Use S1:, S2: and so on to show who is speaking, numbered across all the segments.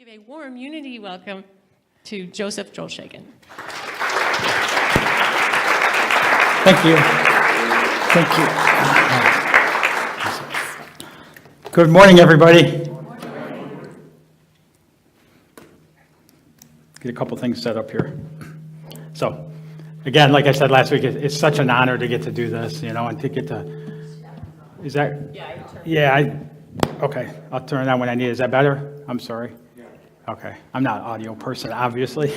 S1: Give a warm Unity welcome to Joseph Joelshagen.
S2: Thank you. Thank you. Good morning, everybody. Get a couple things set up here. So, again, like I said last week, it's such an honor to get to do this, and to get to, is that? Yeah, okay, I'll turn it on when I need it. Is that better? I'm sorry. Okay, I'm not an audio person, obviously.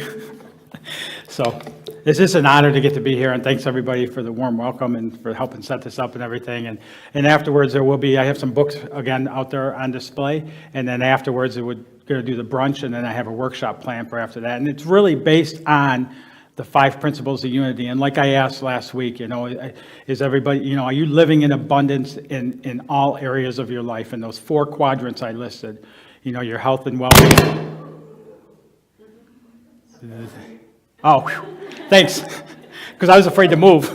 S2: So it's just an honor to get to be here, and thanks everybody for the warm welcome and for helping set this up and everything. And afterwards I have some books again out there on display, and then afterwards we're going to do the brunch, and then I have a workshop planned for after that. And it's really based on the 5 principles of unity. And like I asked last week, is everybody, are you living in abundance in all areas of your life? In those 4 quadrants I listed, your health and well-being. Oh, whew, thanks, because I was afraid to move.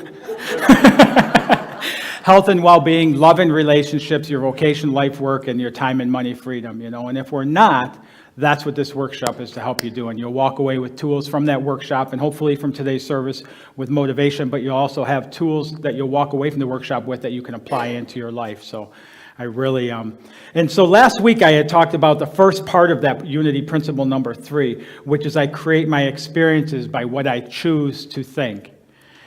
S2: Health and well-being, love and relationships, your vocation, life, work, and your time and money freedom, And if we're not, that's what this workshop is to help you do. And you'll walk away with tools from that workshop and hopefully from today's service with motivation, but you'll also have tools that you'll walk away from the workshop with that you can apply into your life. So I really, and so last week I had talked about the first part of that unity principle number 3, which is I create my experiences by what I choose to think.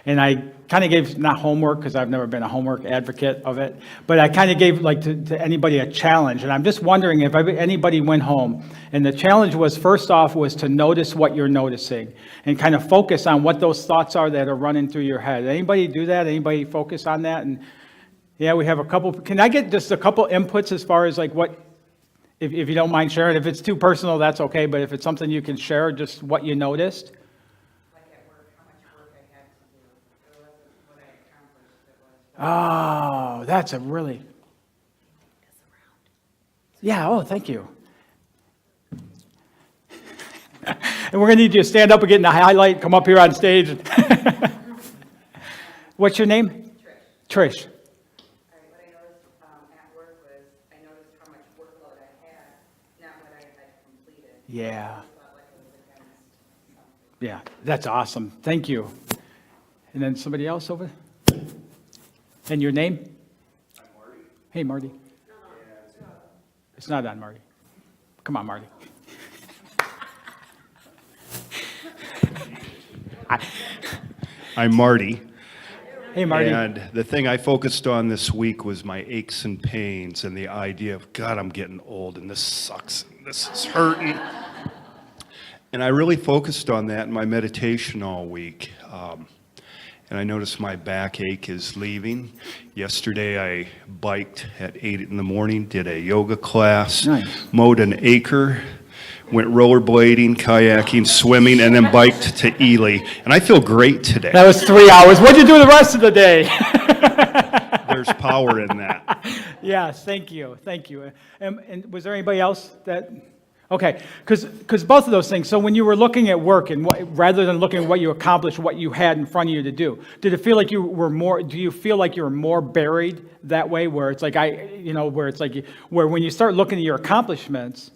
S2: And I kind of gave, not homework, because I've never been a homework advocate of it, but I kind of gave to anybody a challenge. And I'm just wondering if anybody went home, and the challenge was, first off, was to notice what you're noticing and kind of focus on what those thoughts are that are running through your head. Anybody do that? Anybody focus on that? And yeah, we have a couple. Can I get just a couple inputs as far as like what, if you don't mind sharing? If it's too personal, that's okay. But if it's something you can share, just what you noticed.
S3: Like at work, how much work I had to do. It wasn't what I accomplished. It was.
S2: Oh, that's a really. Yeah. Oh, thank you. And we're gonna need you to stand up again in the highlight. Come up here on stage. What's your name? Trish. Yeah. Yeah, that's awesome. Thank you. And then somebody else over? And your name?
S4: I'm Marty.
S2: Hey, Marty. It's not on Marty. Come on, Marty.
S4: I'm Marty.
S2: Hey, Marty.
S4: And the thing I focused on this week was my aches and pains and the idea of, God, I'm getting old and this sucks and this is hurting. And I really focused on that in my meditation all week. And I noticed my backache is leaving. Yesterday I biked at 8 in the morning, did a yoga class,
S2: Nice.
S4: Mowed an acre, went rollerblading, kayaking, swimming, and then biked to Ely. And I feel great today.
S2: That was 3 hours. What'd you do the rest of the day?
S4: There's power in that.
S2: Yes, thank you. Thank you. And was there anybody else that? Okay, because both of those things. So when you were looking at work and rather than looking at what you accomplished, what you had in front of you to do, did it feel like you were more? Do you feel like you were more buried that way, where it's like where when you start looking at your accomplishments,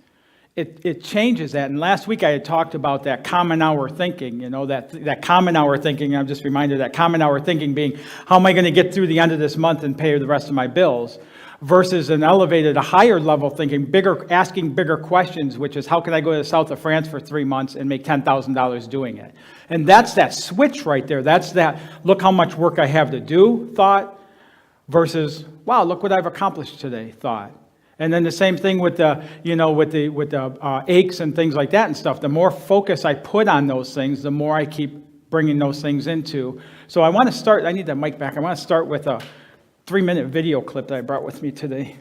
S2: it changes that. And last week I had talked about that common hour thinking. That common hour thinking. I'm just reminded of that common hour thinking being, how am I going to get through the end of this month and pay the rest of my bills? Versus an elevated, a higher level thinking, asking bigger questions, which is how can I go to the south of France for 3 months and make $10,000 doing it? And that's that switch right there. That's that, look how much work I have to do thought versus, wow, look what I've accomplished today thought. And then the same thing with the aches and things like that and stuff. The more focus I put on those things, the more I keep bringing those things into. So I want to start, I need that mic back. I want to start with a 3-minute video clip that I brought with me today.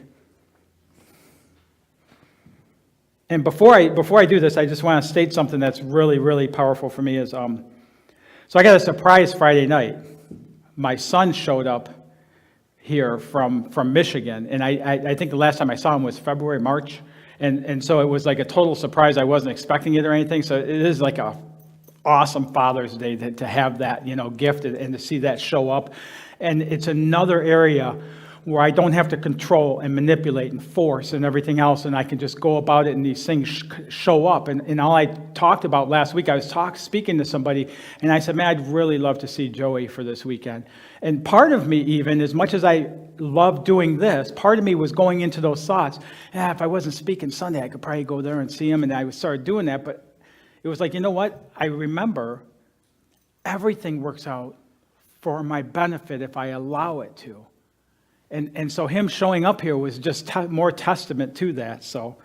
S2: And before I do this, I just want to state something that's really, really powerful for me. So I got a surprise Friday night. My son showed up here from Michigan, and I think the last time I saw him was February, March, and so it was like a total surprise. I wasn't expecting it or anything. So it is like a awesome Father's Day to have that gift and to see that show up. And it's another area where I don't have to control and manipulate and force and everything else, and I can just go about it and these things show up. And all I talked about last week, I was speaking to somebody, and I said, man, I'd really love to see Joey for this weekend. And part of me even, as much as I love doing this, part of me was going into those thoughts, if I wasn't speaking Sunday, I could probably go there and see him, and I started doing that, but it was like, you know what? I remember everything works out for my benefit if I allow it to. And so him showing up here was just more testament to that. So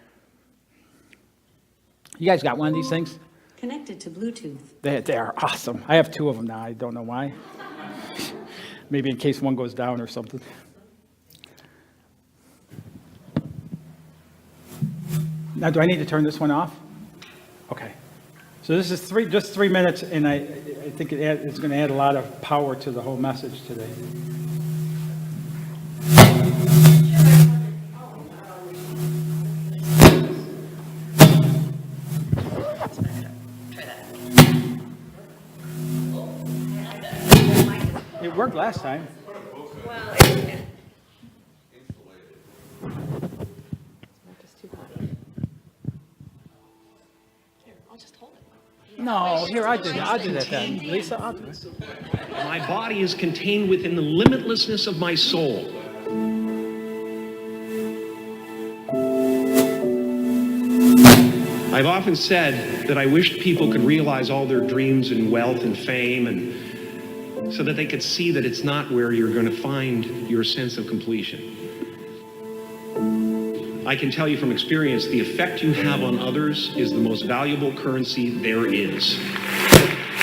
S2: you guys got one of these things?
S5: Connected to Bluetooth.
S2: They are awesome. I have 2 of them now. I don't know why. Maybe in case one goes down or something. Now, do I need to turn this one off? Okay. So this is just 3 minutes, and I think it's going to add a lot of power to the whole message today. It worked last time. No, here, I did it. I'll do that then. Lisa, I'll do it.
S6: My body is contained within the limitlessness of my soul. I've often said that I wished people could realize all their dreams and wealth and fame, and so that they could see that it's not where you're going to find your sense of completion. I can tell you from experience, the effect you have on others is the most valuable currency there is.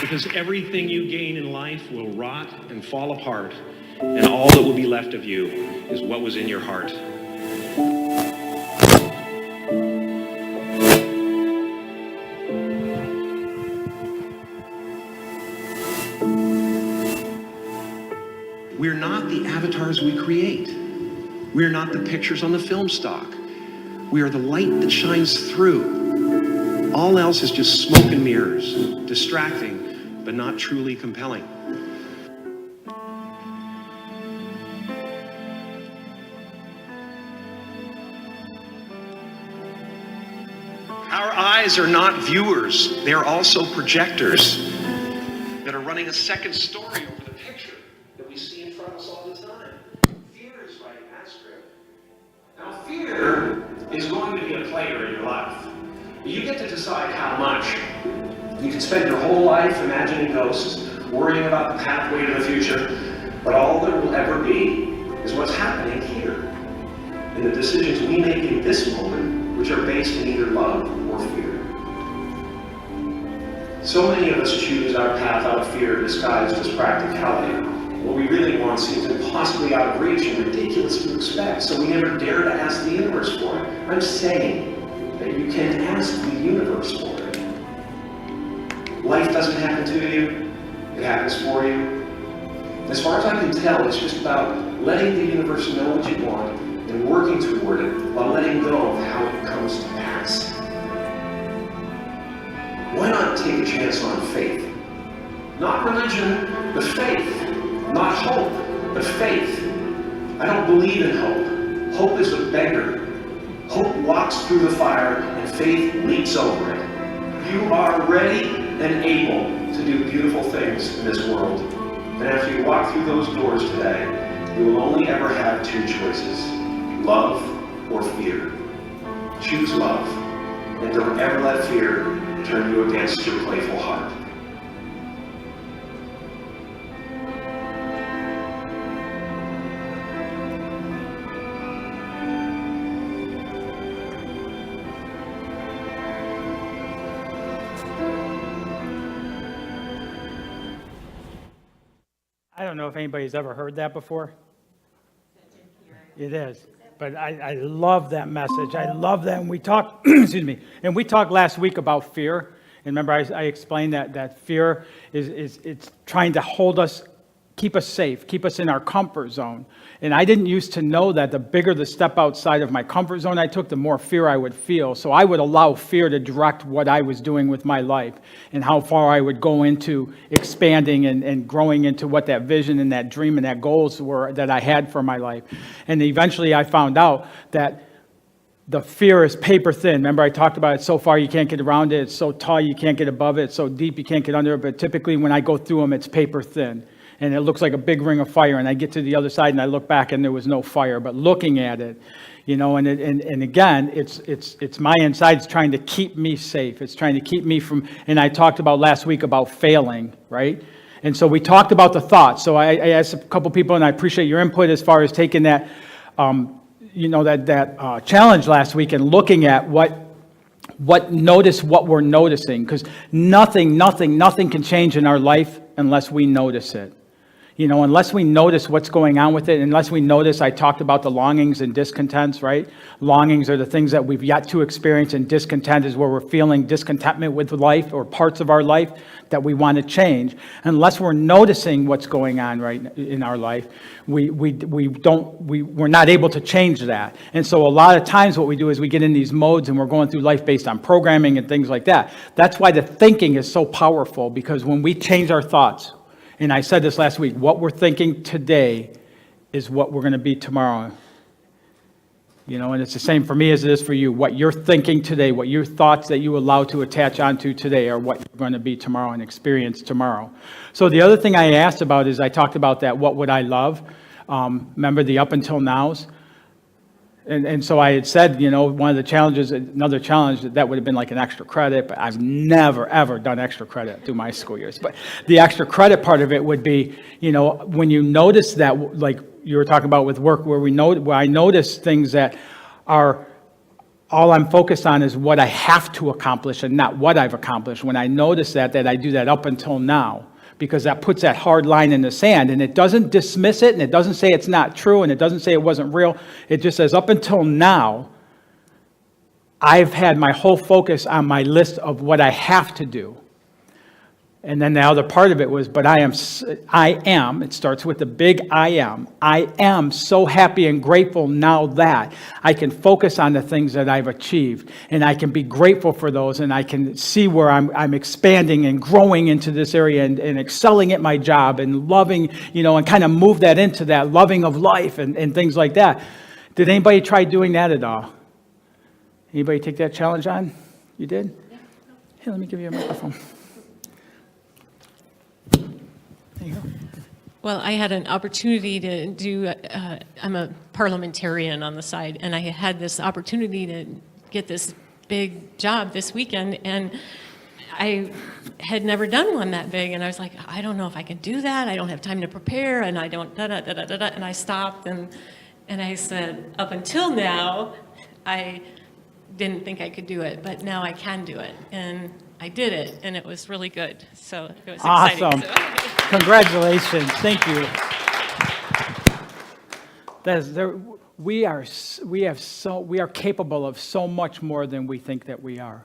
S6: Because everything you gain in life will rot and fall apart, and all that will be left of you is what was in your heart. We're not the avatars we create. We're not the pictures on the film stock. We are the light that shines through. All else is just smoke and mirrors, distracting, but not truly compelling. Our eyes are not viewers, they're also projectors that are running a second story over the picture that we see in front of us all the time. Fear is writing that script. Now, fear is going to be a player in your life. You get to decide how much. You can spend your whole life imagining ghosts, worrying about the pathway to the future, but all there will ever be is what's happening here, and the decisions we make in this moment, which are based in either love or fear. So many of us choose our path out of fear disguised as practicality. What we really want seems impossibly out of reach and ridiculous to expect, so we never dare to ask the universe for it. I'm saying that you can ask the universe for it. Life doesn't happen to you, it happens for you. As far as I can tell, it's just about letting the universe know what you want and working toward it while letting go of how it comes to pass. Why not take a chance on faith? Not religion, but faith. Not hope, but faith. I don't believe in hope. Hope is a beggar. Hope walks through the fire and faith leaps over it. You are ready and able to do beautiful things in this world. And after you walk through those doors today, you will only ever have 2 choices: love or fear. Choose love, and don't ever let fear turn you against your playful heart.
S2: I don't know if anybody's ever heard that before. It is. But I love that message. I love that. And we talked, excuse me, and we talked last week about fear. And remember, I explained that fear is it's trying to hold us keep us safe, keep us in our comfort zone. And I didn't used to know that the bigger the step outside of my comfort zone I took, the more fear I would feel. So I would allow fear to direct what I was doing with my life and how far I would go into expanding and growing into what that vision and that dream and that goals were that I had for my life. And eventually I found out that the fear is paper thin. Remember, I talked about it so far you can't get around it. It's so tall you can't get above it. It's so deep you can't get under it. But typically when I go through them, it's paper thin. And it looks like a big ring of fire. And I get to the other side and I look back and there was no fire. But looking at it, and again, it's my insides trying to keep me safe. It's trying to keep me from, and I talked about last week about failing, right? And so we talked about the thoughts. So I asked a couple people, and I appreciate your input as far as taking that, that challenge last week and looking at notice what we're noticing, because nothing can change in our life unless we notice it. Unless we notice what's going on with it, unless we notice, I talked about the longings and discontents, right? Longings are the things that we've yet to experience, and discontent is where we're feeling discontentment with life or parts of our life that we want to change. Unless we're noticing what's going on right in our life, we're not able to change that. And so a lot of times what we do is we get in these modes and we're going through life based on programming and things like that. That's why the thinking is so powerful, because when we change our thoughts, and I said this last week, what we're thinking today is what we're going to be tomorrow. And it's the same for me as it is for you. What you're thinking today, what your thoughts that you allow to attach onto today are what you're going to be tomorrow and experience tomorrow. So the other thing I asked about is I talked about that, what would I love? Remember the up until nows? And so I had said, one of the challenges, another challenge, that would have been like an extra credit, but I've never, ever done extra credit through my school years. But the extra credit part of it would be, when you notice that, like you were talking about with work, where I notice things that are, all I'm focused on is what I have to accomplish and not what I've accomplished. When I notice that I do that up until now, because that puts that hard line in the sand, and it doesn't dismiss it, and it doesn't say it's not true, and it doesn't say it wasn't real. It just says up until now, I've had my whole focus on my list of what I have to do. And then the other part of it was, but I am, it starts with the big I am so happy and grateful now that I can focus on the things that I've achieved, and I can be grateful for those, and I can see where I'm expanding and growing into this area and excelling at my job and loving, and kind of move that into that loving of life and things like that. Did anybody try doing that at all? Anybody take that challenge on? You did? Yeah. Here, let me give you a microphone. There you go.
S1: Well, I had an opportunity to do, I'm a parliamentarian on the side, and I had this opportunity to get this big job this weekend, and I had never done one that big, and I was like, I don't know if I can do that. I don't have time to prepare, and I don't, and I stopped, and I said, up until now, I didn't think I could do it, but now I can do it, and I did it, and it was really good. So it was
S2: awesome.
S1: Exciting. So.
S2: Congratulations. Thank you. We are capable of so much more than we think that we are.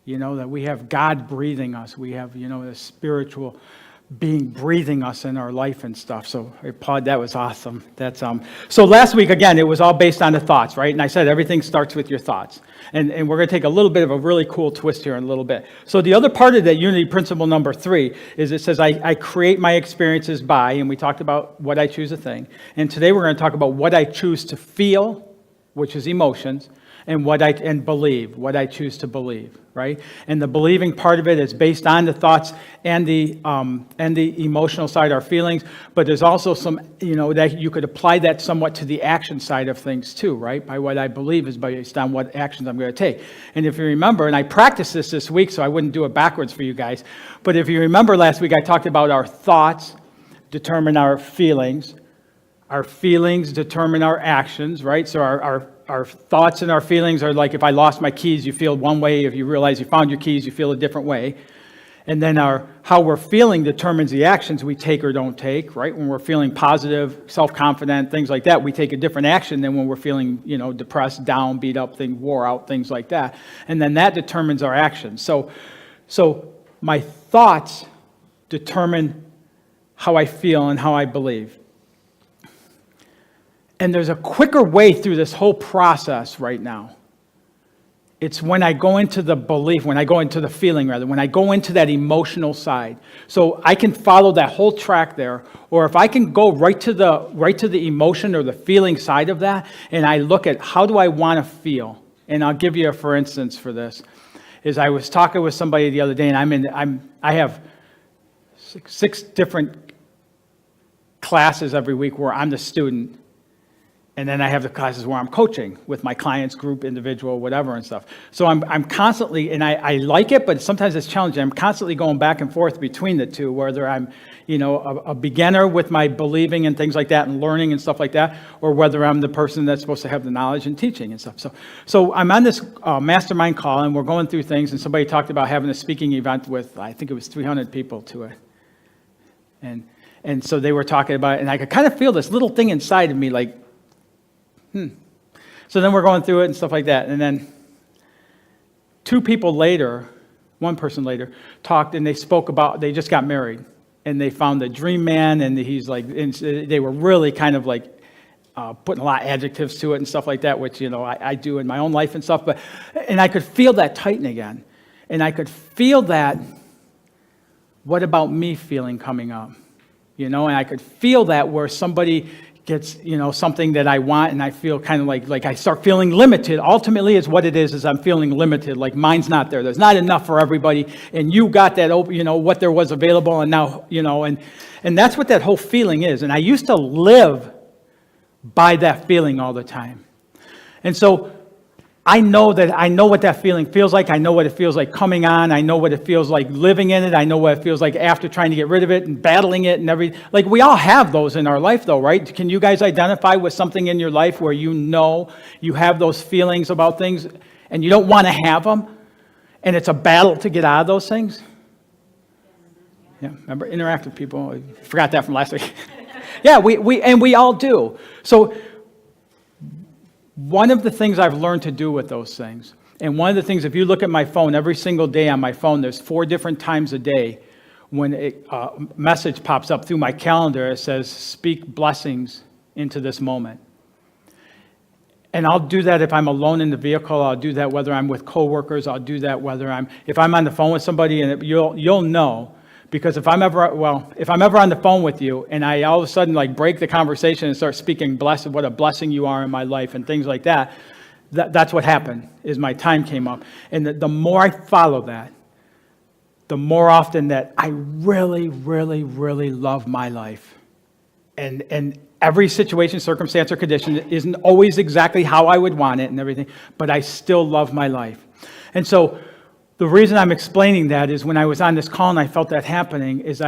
S2: That we have God breathing us. We have, a spiritual being breathing us in our life and stuff. So I applaud. That was awesome. So last week, again, it was all based on the thoughts, right? And I said everything starts with your thoughts. And we're going to take a little bit of a really cool twist here in a little bit. So the other part of that unity principle number 3 is it says I create my experiences by, and we talked about what I choose to think. And today we're going to talk about what I choose to feel, which is emotions, and believe, what I choose to believe, right? And the believing part of it is based on the thoughts and the emotional side, our feelings, but there's also some, that you could apply that somewhat to the action side of things too, right? By what I believe is based on what actions I'm going to take. And if you remember, and I practiced this week, so I wouldn't do it backwards for you guys, but if you remember last week, I talked about our thoughts determine our feelings determine our actions, right? So our thoughts and our feelings are like, if I lost my keys, you feel one way. If you realize you found your keys, you feel a different way. And then how we're feeling determines the actions we take or don't take, right? When we're feeling positive, self-confident, things like that, we take a different action than when we're feeling, depressed, down, beat up, wore out, things like that. And then that determines our actions. So my thoughts determine how I feel and how I believe. And there's a quicker way through this whole process right now. It's when I go into the belief, when I go into the feeling rather, when I go into that emotional side. So I can follow that whole track there, or if I can go right to the emotion or the feeling side of that, and I look at how do I want to feel. And I'll give you a for instance for this. Is I was talking with somebody the other day, and I have six different classes every week where I'm the student. And then I have the classes where I'm coaching with my clients, group, individual, whatever and stuff. So I'm constantly, and I like it, but sometimes it's challenging. I'm constantly going back and forth between the two, whether I'm, a beginner with my believing and things like that and learning and stuff like that, or whether I'm the person that's supposed to have the knowledge and teaching and stuff. So I'm on this mastermind call, and we're going through things, and somebody talked about having a speaking event with, I think it was 300 people to it. And so they were talking about it, and I could kind of feel this little thing inside of me like, So then we're going through it and stuff like that. And then one person later, talked and they spoke about, they just got married. And they found the dream man, and he's like, and they were really kind of like putting a lot of adjectives to it and stuff like that, which, I do in my own life and stuff. And I could feel that tighten again. And I could feel that, what about me feeling coming up? And I could feel that where somebody gets, something that I want, and I feel kind of like I start feeling limited. Ultimately, it's what it is I'm feeling limited, like mine's not there. There's not enough for everybody, and you got that, what there was available, and now, and that's what that whole feeling is. And I used to live by that feeling all the time. And so I know what that feeling feels like. I know what it feels like coming on. I know what it feels like living in it. I know what it feels like after trying to get rid of it and battling it and everything. Like, we all have those in our life though, right? Can you guys identify with something in your life where you have those feelings about things and you don't want to have them, and it's a battle to get out of those things? Yeah, remember, interactive people. I forgot that from last week. Yeah, we all do. So one of the things I've learned to do with those things, and one of the things, if you look at my phone, every single day on my phone, there's 4 different times a day when a message pops up through my calendar. It says, speak blessings into this moment. And I'll do that if I'm alone in the vehicle. I'll do that whether I'm with coworkers. I'll do that if I'm on the phone with somebody, and you'll know. Because if I'm ever on the phone with you and I all of a sudden break the conversation and start speaking what a blessing you are in my life and things like that, that's what happened, is my time came up. And the more I follow that, the more often that I really, really, really love my life. And every situation, circumstance, or condition isn't always exactly how I would want it and everything, but I still love my life. And so the reason I'm explaining that is when I was on this call and I felt that happening is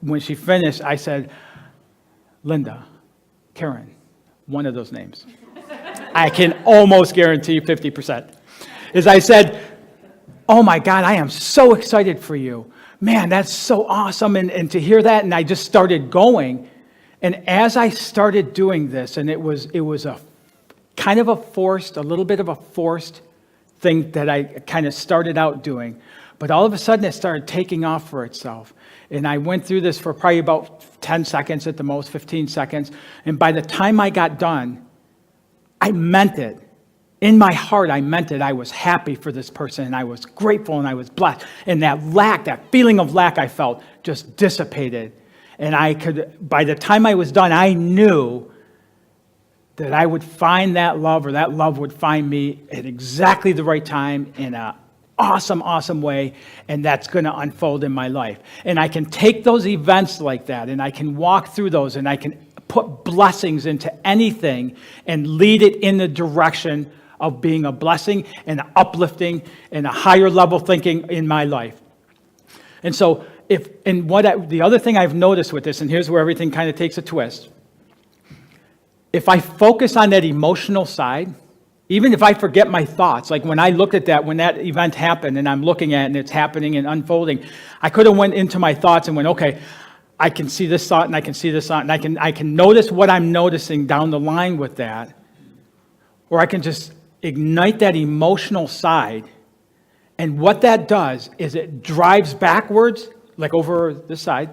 S2: when she finished, I said, Linda, Karen, one of those names. I can almost guarantee 50%. Is I said, oh my God, I am so excited for you. Man, that's so awesome. And to hear that, and I just started going. And as I started doing this, and it was a kind of a little bit of a forced thing that I kind of started out doing. But all of a sudden, it started taking off for itself. And I went through this for probably about 10 seconds at the most, 15 seconds. And by the time I got done, I meant it. In my heart, I meant it. I was happy for this person, and I was grateful, and I was blessed. And that feeling of lack I felt just dissipated. And by the time I was done, I knew that I would find that love, or that love would find me at exactly the right time in an awesome, awesome way, and that's going to unfold in my life. And I can take those events like that, and I can walk through those, and I can put blessings into anything and lead it in the direction of being a blessing and uplifting and a higher level thinking in my life. And so, the other thing I've noticed with this, and here's where everything kind of takes a twist. If I focus on that emotional side, even if I forget my thoughts, like when I looked at that, when that event happened and I'm looking at it and it's happening and unfolding, I could have went into my thoughts and went, okay, I can see this thought and I can see this thought, and I can notice what I'm noticing down the line with that. Or I can just ignite that emotional side. And what that does is it drives backwards, like over this side,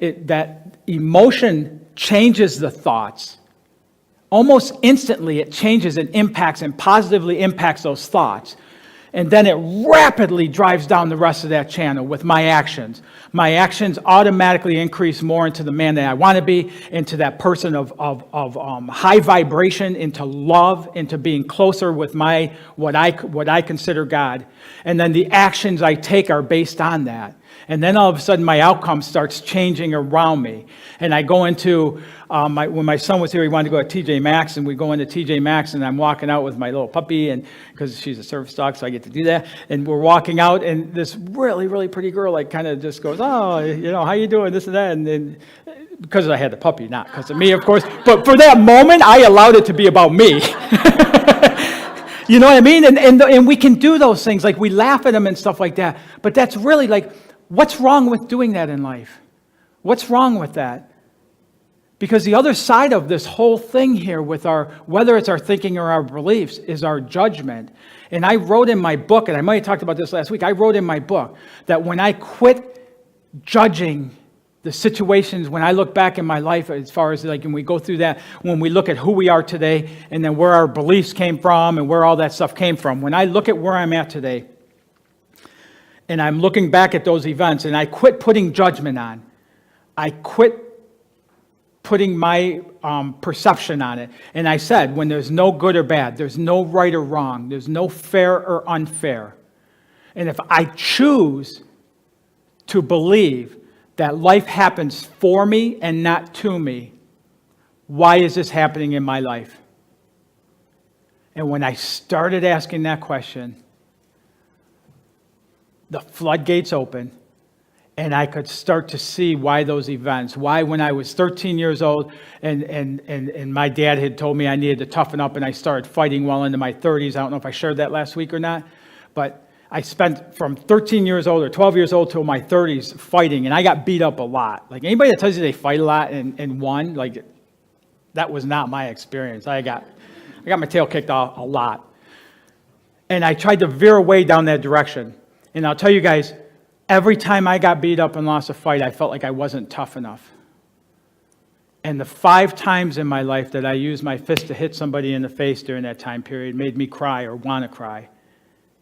S2: that emotion changes the thoughts. Almost instantly, it changes and impacts and positively impacts those thoughts. And then it rapidly drives down the rest of that channel with my actions. My actions automatically increase more into the man that I want to be, into that person of high vibration, into love, into being closer with what I consider God. And then the actions I take are based on that. And then all of a sudden, my outcome starts changing around me. And I go into, when my son was here, he wanted to go to TJ Maxx, and we go into TJ Maxx, and I'm walking out with my little puppy, and because she's a service dog, so I get to do that. And we're walking out, and this really, really pretty girl, like, kind of just goes, oh, how you doing, this and that. And then, because I had the puppy, not because of me, of course. But for that moment, I allowed it to be about me. You know what I mean? And we can do those things, like we laugh at them and stuff like that. But that's really like, what's wrong with doing that in life? What's wrong with that? Because the other side of this whole thing here with whether it's our thinking or our beliefs, is our judgment. And I wrote in my book, and I might have talked about this last week, I wrote in my book that when I quit judging the situations, when I look back in my life, as far as like, when we go through that, when we look at who we are today, and then where our beliefs came from, and where all that stuff came from, when I look at where I'm at today, and I'm looking back at those events, and I quit putting judgment on. I quit putting my perception on it. And I said, when there's no good or bad, there's no right or wrong, there's no fair or unfair. And if I choose to believe that life happens for me and not to me, why is this happening in my life? And when I started asking that question, the floodgates opened, and I could start to see why those events, why when I was 13 years old and my dad had told me I needed to toughen up, and I started fighting well into my 30s. I don't know if I shared that last week or not, but I spent from 13 years old or 12 years old till my 30s fighting, and I got beat up a lot. Like, anybody that tells you they fight a lot and won, like, that was not my experience. I got my tail kicked off a lot. And I tried to veer away down that direction. And I'll tell you guys, every time I got beat up and lost a fight, I felt like I wasn't tough enough. And the 5 times in my life that I used my fist to hit somebody in the face during that time period made me cry or want to cry.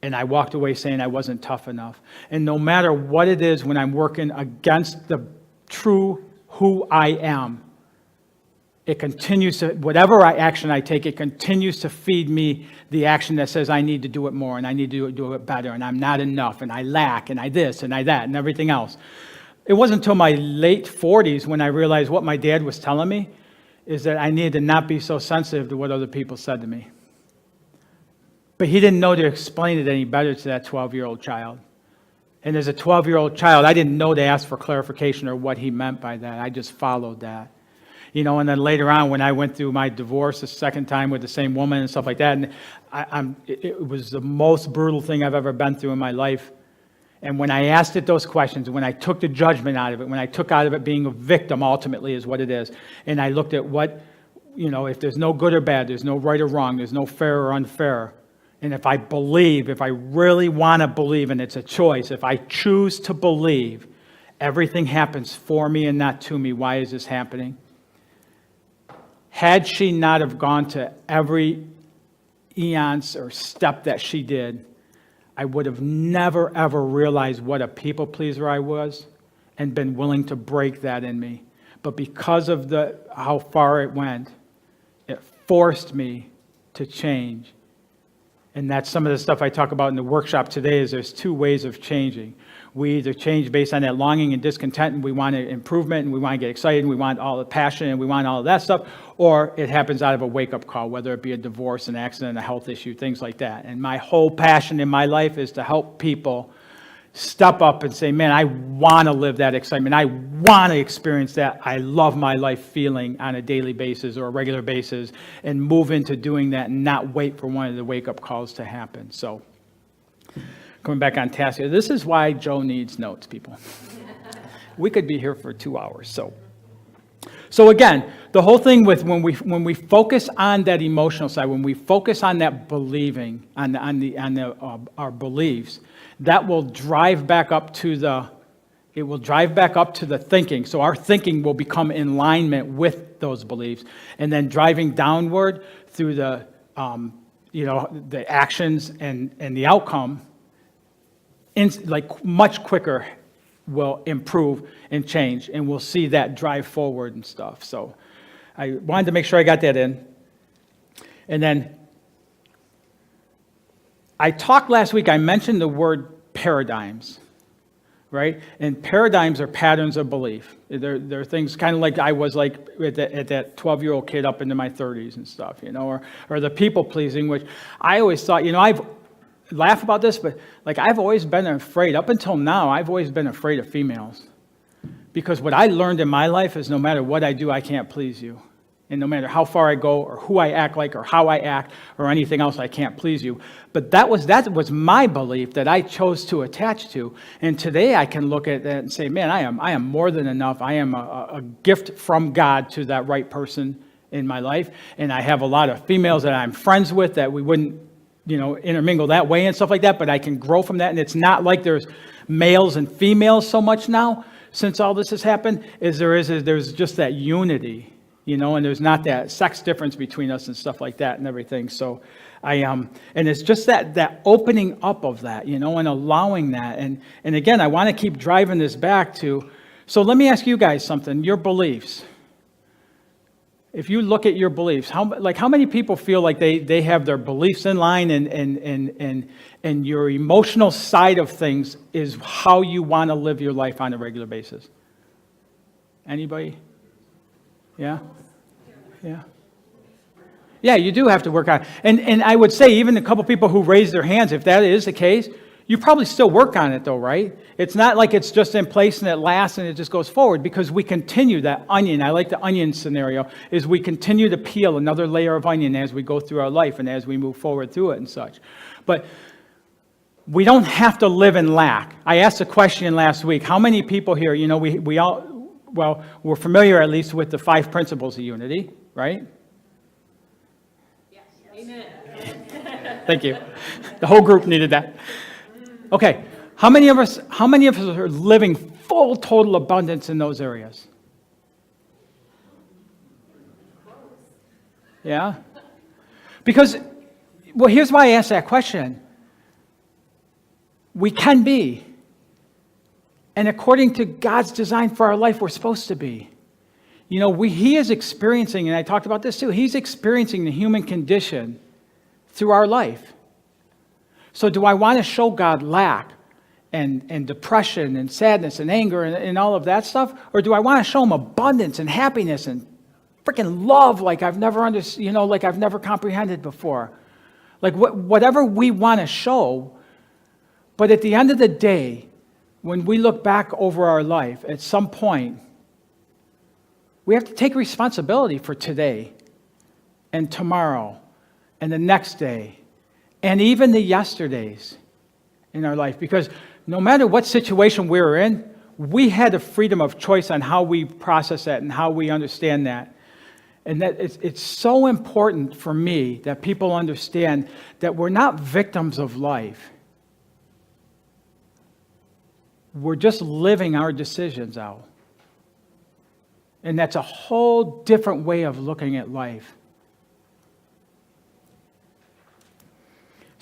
S2: And I walked away saying I wasn't tough enough. And no matter what it is, when I'm working against the true who I am, it continues to, whatever action I take, it continues to feed me the action that says I need to do it more, and I need to do it better, and I'm not enough, and I lack, and I this, and I that, and everything else. It wasn't until my late 40s when I realized what my dad was telling me is that I needed to not be so sensitive to what other people said to me. But he didn't know to explain it any better to that 12-year-old child. And as a 12-year-old child, I didn't know to ask for clarification or what he meant by that. I just followed that. And then later on, when I went through my divorce the second time with the same woman and stuff like that, and it was the most brutal thing I've ever been through in my life. And when I asked it those questions, when I took the judgment out of it, when I took out of it being a victim, ultimately is what it is, and I looked at what, if there's no good or bad, there's no right or wrong, there's no fair or unfair. And if I believe, if I really want to believe, and it's a choice, if I choose to believe, everything happens for me and not to me, why is this happening? Had she not have gone to every eons or step that she did, I would have never, ever realized what a people pleaser I was and been willing to break that in me. But because of how far it went, it forced me to change. And that's some of the stuff I talk about in the workshop today, is there's 2 ways of changing. We either change based on that longing and discontent, and we want improvement, and we want to get excited, and we want all the passion, and we want all of that stuff, or it happens out of a wake-up call, whether it be a divorce, an accident, a health issue, things like that. And my whole passion in my life is to help people step up and say, man, I want to live that excitement. I want to experience that I love my life feeling on a daily basis or a regular basis, and move into doing that and not wait for one of the wake-up calls to happen. So, coming back on task here, this is why Joe needs notes, people. We could be here for 2 hours. So again, the whole thing with when we focus on that emotional side, when we focus on that believing, on our beliefs, that will drive back up to It will drive back up to the thinking. So our thinking will become in alignment with those beliefs. And then driving downward through the, the actions and the outcome, like much quicker will improve and change. And we'll see that drive forward and stuff. So I wanted to make sure I got that in. And then I talked last week, I mentioned the word paradigms, right? And paradigms are patterns of belief. They're things kind of like I was like at that 12-year-old kid up into my 30s and stuff, or the people pleasing, which I always thought, I've laughed about this, but like I've always been afraid, up until now, I've always been afraid of females. Because what I learned in my life is no matter what I do, I can't please you. And no matter how far I go or who I act like or how I act or anything else, I can't please you. But that was my belief that I chose to attach to. And today I can look at that and say, man, I am more than enough. I am a gift from God to that right person in my life. And I have a lot of females that I'm friends with that we wouldn't, intermingle that way and stuff like that. But I can grow from that. And it's not like there's males and females so much now since all this has happened. There's just that unity. And there's not that sex difference between us and stuff like that and everything. So and it's just that opening up of that, and allowing that. And again, I want to keep driving this back to, so let me ask you guys something, your beliefs. If you look at your beliefs, how many people feel like they have their beliefs in line and your emotional side of things is how you want to live your life on a regular basis? Anybody? Yeah? Yeah. Yeah, you do have to work on it. And I would say even a couple people who raise their hands, if that is the case, you probably still work on it though, right? It's not like it's just in place and it lasts and it just goes forward, because we continue that onion. I like the onion scenario, is we continue to peel another layer of onion as we go through our life and as we move forward through it and such. But we don't have to live in lack. I asked a question last week. How many people here, we all, well, we're familiar at least with the 5 principles of unity, right?
S1: Yes. Amen.
S2: Thank you. The whole group needed that. Okay. How many of us are living full total abundance in those areas? Yeah? Because, well, here's why I asked that question. We can be. And according to God's design for our life, we're supposed to be. He is experiencing, and I talked about this too, he's experiencing the human condition through our life. So do I want to show God lack and depression and sadness and anger and all of that stuff? Or do I want to show him abundance and happiness and freaking love like I've never understood, like I've never comprehended before? Like whatever we want to show. But at the end of the day, when we look back over our life, at some point, we have to take responsibility for today and tomorrow and the next day and even the yesterdays in our life. Because no matter what situation we were in, we had the freedom of choice on how we process that and how we understand that. And that it's so important for me that people understand that we're not victims of life. We're just living our decisions out. And that's a whole different way of looking at life.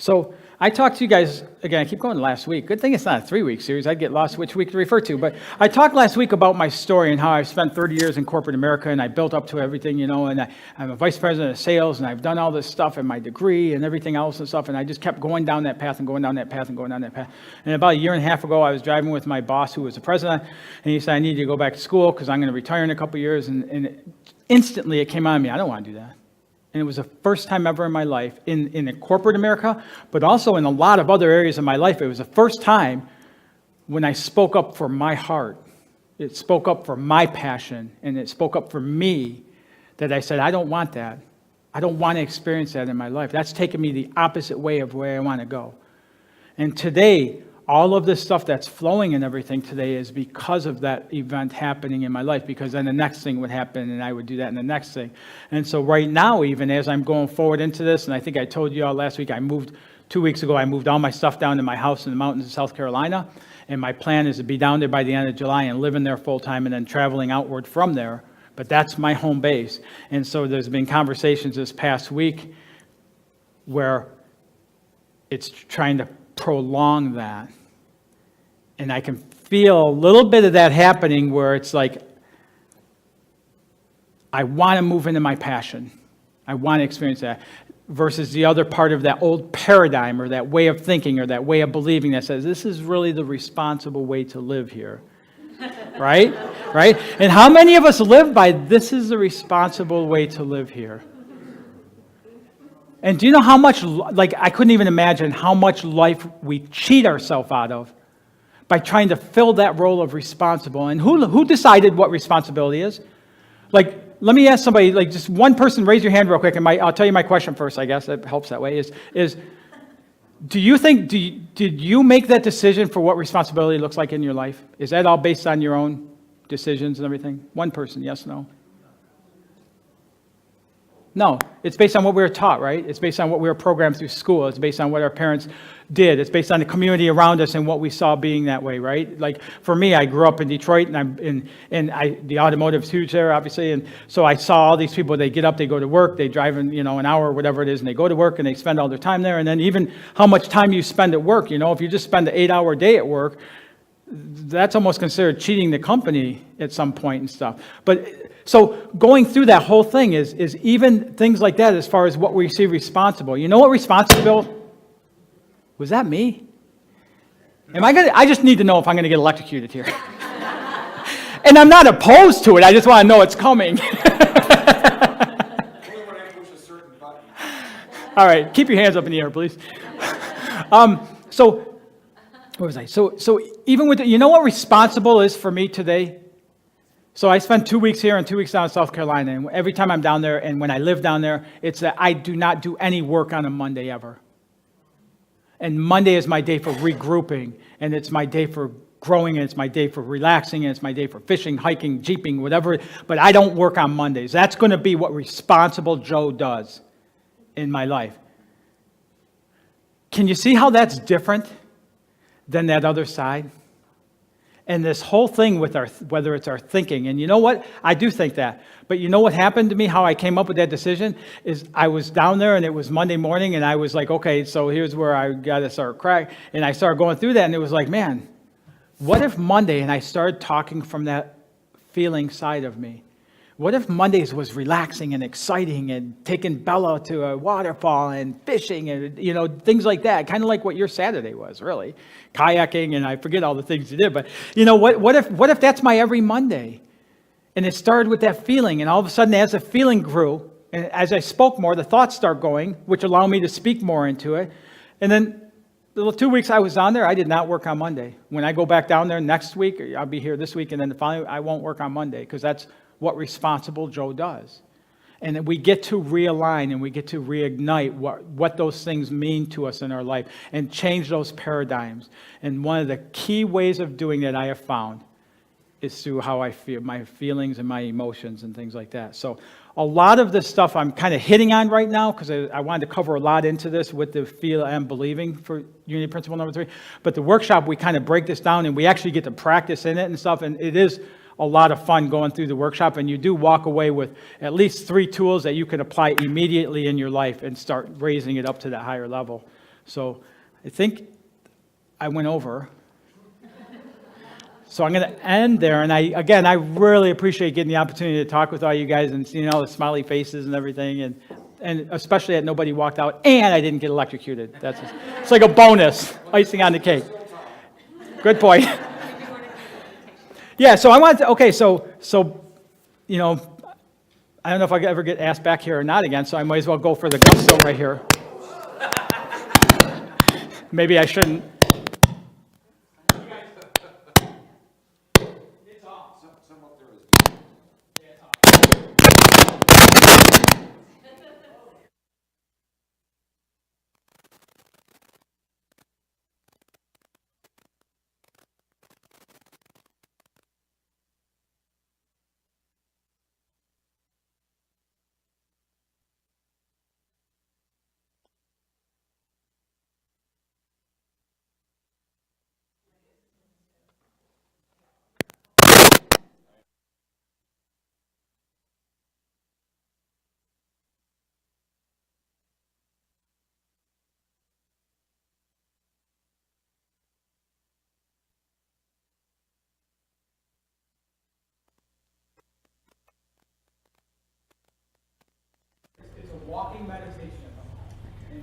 S2: So I talked to you guys, again, I keep going last week. Good thing it's not a 3-week series. I'd get lost which week to refer to. But I talked last week about my story and how I spent 30 years in corporate America and I built up to everything, and I'm a vice president of sales and I've done all this stuff and my degree and everything else and stuff. And I just kept going down that path and going down that path and going down that path. And about 1.5 years ago, I was driving with my boss who was the president, and he said, I need you to go back to school because I'm going to retire in a couple of years. And instantly it came on me, I don't want to do that. And it was the first time ever in my life, in corporate America, but also in a lot of other areas of my life. It was the first time when I spoke up for my heart. It spoke up for my passion, and it spoke up for me, that I said, I don't want that. I don't want to experience that in my life. That's taken me the opposite way of where I want to go. And today, all of this stuff that's flowing and everything today is because of that event happening in my life, because then the next thing would happen and I would do that and the next thing. And so right now, even as I'm going forward into this, and I think I told you all last week, 2 weeks ago, I moved all my stuff down to my house in the mountains of South Carolina. And my plan is to be down there by the end of July and living there full-time and then traveling outward from there. But that's my home base. And so there's been conversations this past week where it's trying to prolong that. And I can feel a little bit of that happening where it's like, I want to move into my passion. I want to experience that. Versus the other part of that old paradigm or that way of thinking or that way of believing that says, this is really the responsible way to live here. Right? Right? And how many of us live by, this is the responsible way to live here? And do you know how much, like, I couldn't even imagine how much life we cheat ourselves out of by trying to fill that role of responsible. And who decided what responsibility is? Like, let me ask somebody, like just one person, raise your hand real quick, and I'll tell you my question first, I guess, it helps that way, is do you think, did you make that decision for what responsibility looks like in your life? Is that all based on your own decisions and everything? One person, yes, no? No, it's based on what we were taught, right? It's based on what we were programmed through school. It's based on what our parents did. It's based on the community around us and what we saw being that way, right? Like for me, I grew up in Detroit, and the automotive's huge there, obviously, and so I saw all these people. They get up, they go to work, they drive in, an hour or whatever it is, and they go to work and they spend all their time there. And then even how much time you spend at work, if you just spend an 8-hour day at work, that's almost considered cheating the company at some point and stuff. But so going through that whole thing is even things like that as far as what we see responsible. You know what responsible? Was that me? I just need to know if I'm going to get electrocuted here. And I'm not opposed to it. I just want to know it's coming. All right, keep your hands up in the air, please. So where was I? So even with you know what responsible is for me today? So I spent 2 weeks here and 2 weeks down in South Carolina, and every time I'm down there and when I live down there, it's that I do not do any work on a Monday ever. And Monday is my day for regrouping, and it's my day for growing, and it's my day for relaxing, and it's my day for fishing, hiking, jeeping, whatever, but I don't work on Mondays. That's going to be what responsible Joe does in my life. Can you see how that's different than that other side? And this whole thing with whether it's our thinking, and you know what? I do think that. But you know what happened to me, how I came up with that decision, is I was down there and it was Monday morning and I was like, okay, so here's where I got to start crying. And I started going through that and it was like, man, what if Monday, and I started talking from that feeling side of me, what if Mondays was relaxing and exciting and taking Bella to a waterfall and fishing and, things like that, kind of like what your Saturday was, really. Kayaking, and I forget all the things you did, but what if that's my every Monday? And it started with that feeling, and all of a sudden as the feeling grew, and as I spoke more, the thoughts start going, which allow me to speak more into it. And then the 2 weeks I was down there, I did not work on Monday. When I go back down there next week, I'll be here this week, and then the following, I won't work on Monday, because that's what responsible Joe does. And we get to realign and we get to reignite what those things mean to us in our life and change those paradigms. And one of the key ways of doing that I have found is through how I feel, my feelings and my emotions and things like that. So a lot of this stuff I'm kind of hitting on right now because I wanted to cover a lot into this with the feel and believing for Unity Principle number 3. But the workshop, we kind of break this down and we actually get to practice in it and stuff. And it is a lot of fun going through the workshop, and you do walk away with at least 3 tools that you can apply immediately in your life and start raising it up to that higher level. So I think I went over. So I'm going to end there, and I really appreciate getting the opportunity to talk with all you guys and seeing all the smiley faces and everything, and especially that nobody walked out and I didn't get electrocuted. It's like a bonus, icing on the cake. Good point. Yeah, so I wanted to, okay, so I don't know if I could ever get asked back here or not again, so I might as well go for the gusto right here. Maybe I shouldn't.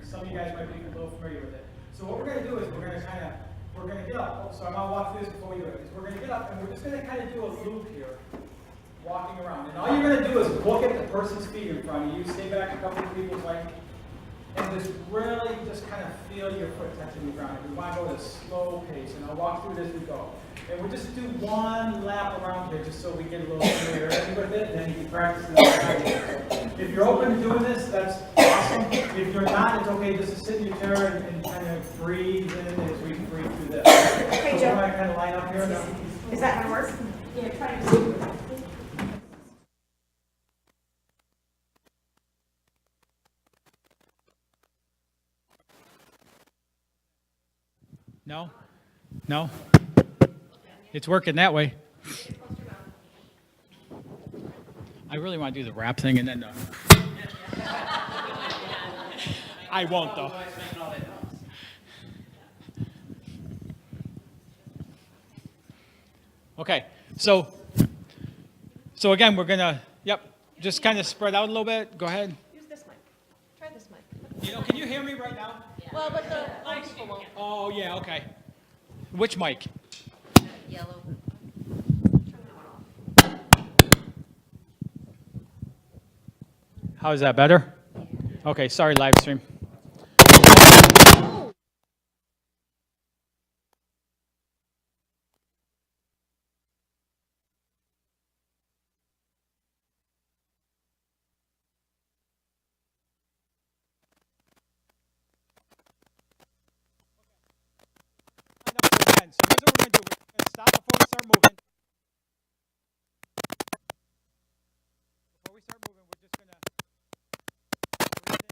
S2: some of you guys might be a little familiar with it. So what we're gonna do is we're gonna get up. So I'm gonna walk through this before we do it. We're gonna get up and we're just gonna kind of do a loop here, walking around. And all you're gonna do is look at the person's feet in front of you, stay back a couple of people's like, and just really just kind of feel your foot touching the ground. We want to go at a slow pace, and I'll walk through it as we go. And we'll just do one lap around here just so we get a little familiarity with it, and then you can practice it outside. If you're open to doing this, that's awesome. If you're not, it's okay just to sit in your chair and kind of breathe in as we breathe through this.
S3: Okay,
S2: So
S3: Joe.
S2: we're going to kind of line up here. Now.
S3: Is that gonna work? Yeah, try to.
S2: No? No? It's working that way. I really want to do the rap thing and then I won't though. Okay, so again, we're gonna, just kind of spread out a little bit. Go ahead.
S5: Use this mic. Try this mic.
S2: Can you hear me right now?
S5: Well, but the other people won't.
S2: Oh, yeah, okay. Which mic?
S5: Yellow.
S2: How is that better? Okay, sorry, live stream. So here's what we're going to do. We're going to stop before we start moving. Before we start moving, we're just going to breathe in.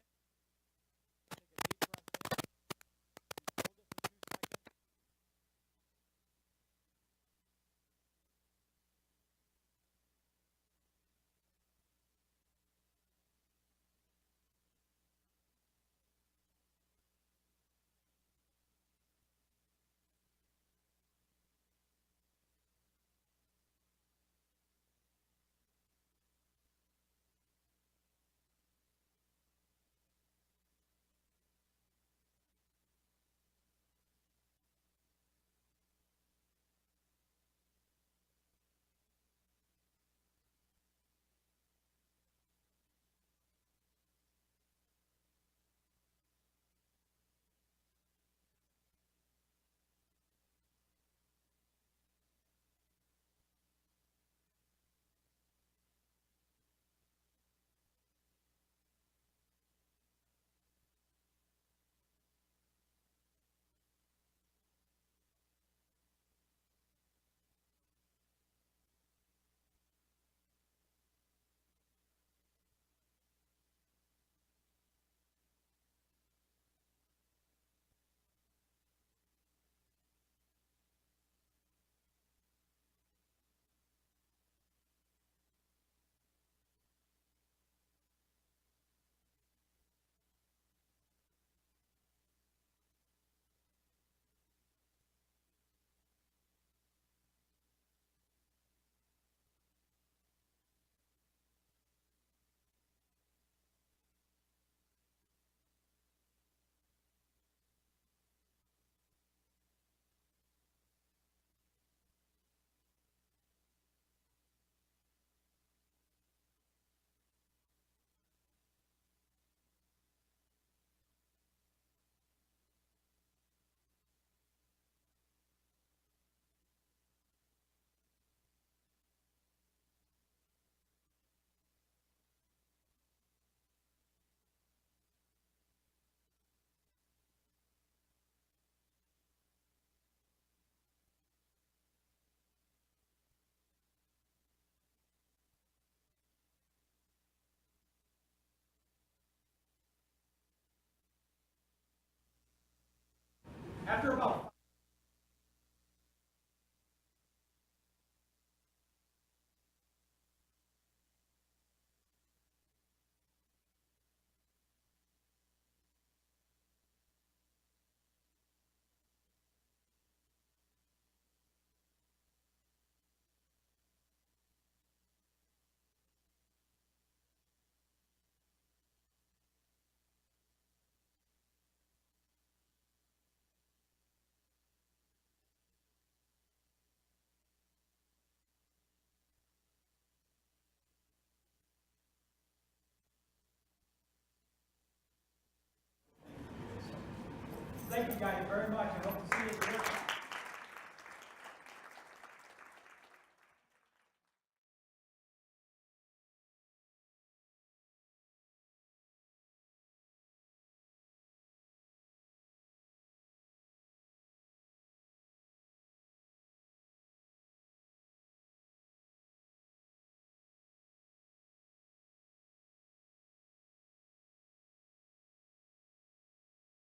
S2: Thank you guys very much. I hope